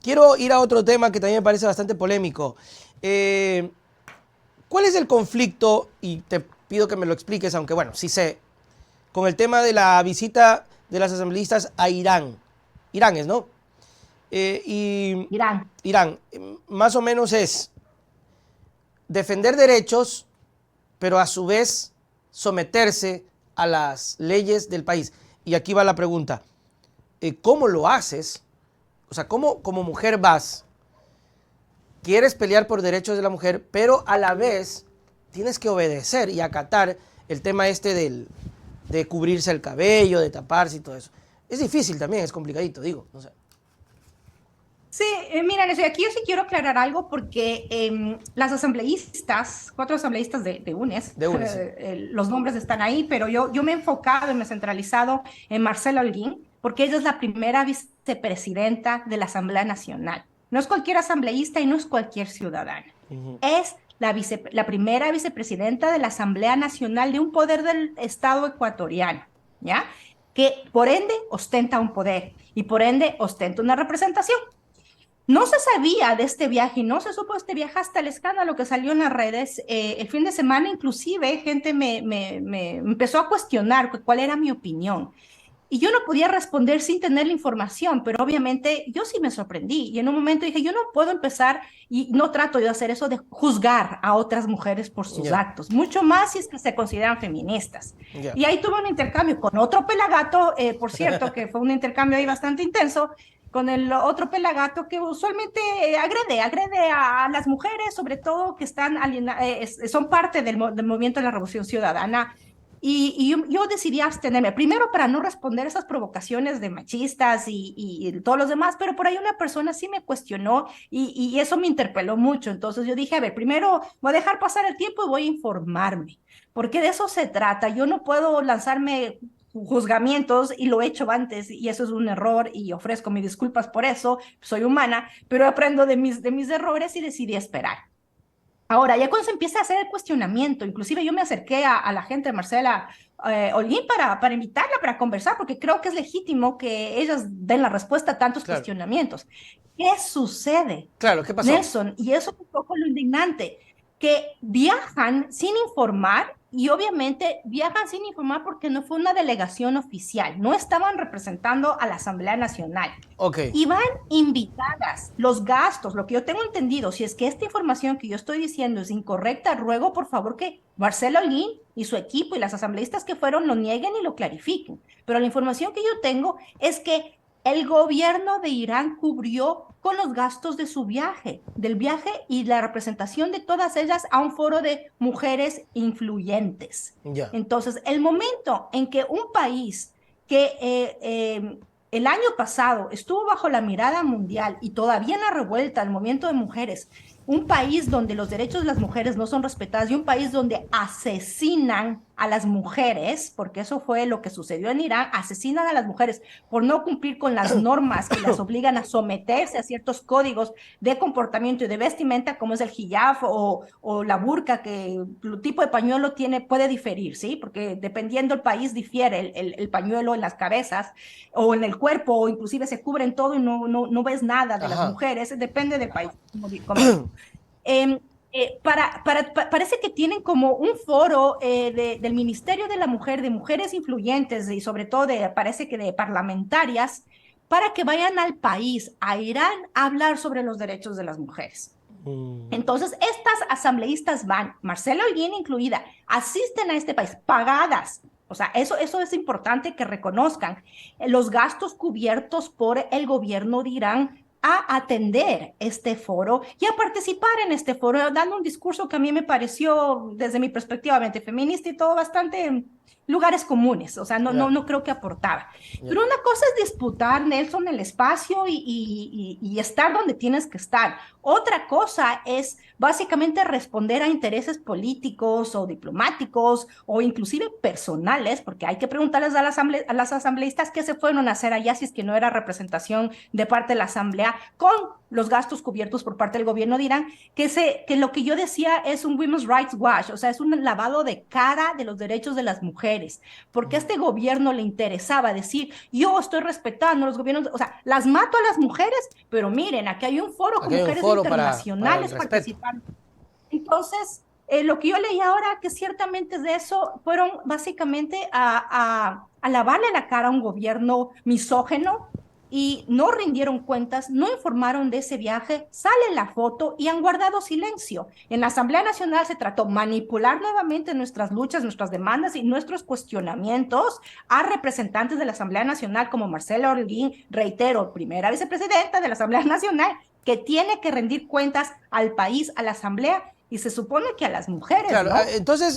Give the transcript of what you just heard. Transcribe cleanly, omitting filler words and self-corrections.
quiero ir a otro tema que también me parece bastante polémico. Eh, ¿Cuál es el conflicto? Y te pido que me lo expliques, aunque bueno, sí sé, con el tema de la visita de las asambleístas a Irán. Irán es, ¿no? Y Irán. Irán, más o menos es defender derechos, pero a su vez someterse a las leyes del país. Y aquí va la pregunta, ¿cómo lo haces? O sea, ¿cómo como mujer vas, quieres pelear por derechos de la mujer, pero a la vez tienes que obedecer y acatar el tema este de cubrirse el cabello, de taparse y todo eso? Es difícil también, es complicadito, digo. No sé. Sí, mira, Necio, aquí yo sí quiero aclarar algo porque las asambleístas, cuatro asambleístas de UNES, De una, sí. los nombres están ahí, pero yo me he enfocado y me he centralizado en Marcela Holguín porque ella es la primera vicepresidenta de la Asamblea Nacional. No es cualquier asambleísta y no es cualquier ciudadana. Ujú. Es la primera vicepresidenta de la Asamblea Nacional de un poder del Estado ecuatoriano, ¿ya? Que por ende ostenta un poder y por ende ostenta una representación. No se sabía de este viaje, no se supo de este viaje hasta el escándalo que salió en las redes. El fin de semana, inclusive, gente me empezó a cuestionar cuál era mi opinión. Y yo no podía responder sin tener la información, pero obviamente yo sí me sorprendí. Y en un momento dije, yo no puedo empezar, y no trato de hacer eso, de juzgar a otras mujeres por sus Ya, actos, mucho más si es que se consideran feministas. ya. Y ahí tuve un intercambio con otro pelagato, por cierto, que fue un intercambio ahí bastante intenso, con el otro pelagato que usualmente agrede a las mujeres, sobre todo que están son parte del movimiento de la Revolución Ciudadana. Y yo decidí abstenerme, primero para no responder esas provocaciones de machistas y todos los demás, pero por ahí una persona sí me cuestionó y eso me interpeló mucho. Entonces yo dije, a ver, primero voy a dejar pasar el tiempo y voy a informarme, porque de eso se trata. Yo no puedo lanzarme juzgamientos y lo he hecho antes y eso es un error y ofrezco mis disculpas por eso, soy humana, pero aprendo de mis errores y decidí esperar. Ahora, ya cuando se empieza a hacer el cuestionamiento, inclusive yo me acerqué a la gente de Marcela Holguín para invitarla, para conversar, porque creo que es legítimo que ellas den la respuesta a tantos Claro, cuestionamientos. ¿Qué sucede, claro, ¿qué pasó? Nelson? Y eso es un poco lo indignante, que viajan sin informar y obviamente viajan sin informar porque no fue una delegación oficial, no estaban representando a la Asamblea Nacional. Ok, Y van invitadas. Los gastos, lo que yo tengo entendido, si es que esta información que yo estoy diciendo es incorrecta, ruego por favor que Marcelo Olguín y su equipo y las asambleístas que fueron lo nieguen y lo clarifiquen. Pero la información que yo tengo es que el gobierno de Irán cubrió con los gastos de su viaje, del viaje y la representación de todas ellas a un foro de mujeres influyentes. ya. Entonces, el momento en que un país que el año pasado estuvo bajo la mirada mundial y todavía en la revuelta, el movimiento de mujeres, un país donde los derechos de las mujeres no son respetados y un país donde asesinan a las mujeres, porque eso fue lo que sucedió en Irán, asesinan a las mujeres por no cumplir con las normas que las obligan a someterse a ciertos códigos de comportamiento y de vestimenta, como es el hijab o la burka, que el tipo de pañuelo puede diferir, ¿sí? Porque dependiendo del país difiere el pañuelo en las cabezas o en el cuerpo, o inclusive se cubren todo y no ves nada de las Ajá. mujeres, depende del país, como digo. Eh, Parece que tienen como un foro del Ministerio de la Mujer, de mujeres influyentes y sobre todo parece que de parlamentarias, para que vayan al país, a Irán, a hablar sobre los derechos de las mujeres. Mm, Entonces, estas asambleístas van, Marcela Holguín incluida, asisten a este país pagadas. O sea, eso es importante que reconozcan los gastos cubiertos por el gobierno de Irán a atender este foro y a participar en este foro, dando un discurso que a mí me pareció, desde mi perspectiva, feminista y todo, bastante lugares comunes. O sea, ya, no creo que aportaba. ya. Pero una cosa es disputar, Nelson, el espacio y estar donde tienes que estar. Otra cosa es básicamente responder a intereses políticos o diplomáticos o inclusive personales, porque hay que preguntarles a las asambleístas qué se fueron a hacer allá si es que no era representación de parte de la asamblea con los gastos cubiertos por parte del gobierno de Irán, que lo que yo decía es un women's rights wash, o sea, es un lavado de cara de los derechos de las mujeres mujeres, porque a este gobierno le interesaba decir, yo estoy respetando a los gobiernos, o sea, las mato a las mujeres, pero miren, aquí hay un foro con mujeres internacionales participando. Entonces, lo que yo leí ahora, que ciertamente de eso, fueron básicamente a lavarle la cara a un gobierno misógeno y no rindieron cuentas, no informaron de ese viaje, sale la foto y han guardado silencio. En la Asamblea Nacional se trató manipular nuevamente nuestras luchas, nuestras demandas y nuestros cuestionamientos a representantes de la Asamblea Nacional como Marcela Holguín, reitero, primera vicepresidenta de la Asamblea Nacional, que tiene que rendir cuentas al país, a la Asamblea, y se supone que a las mujeres, claro, ¿no? entonces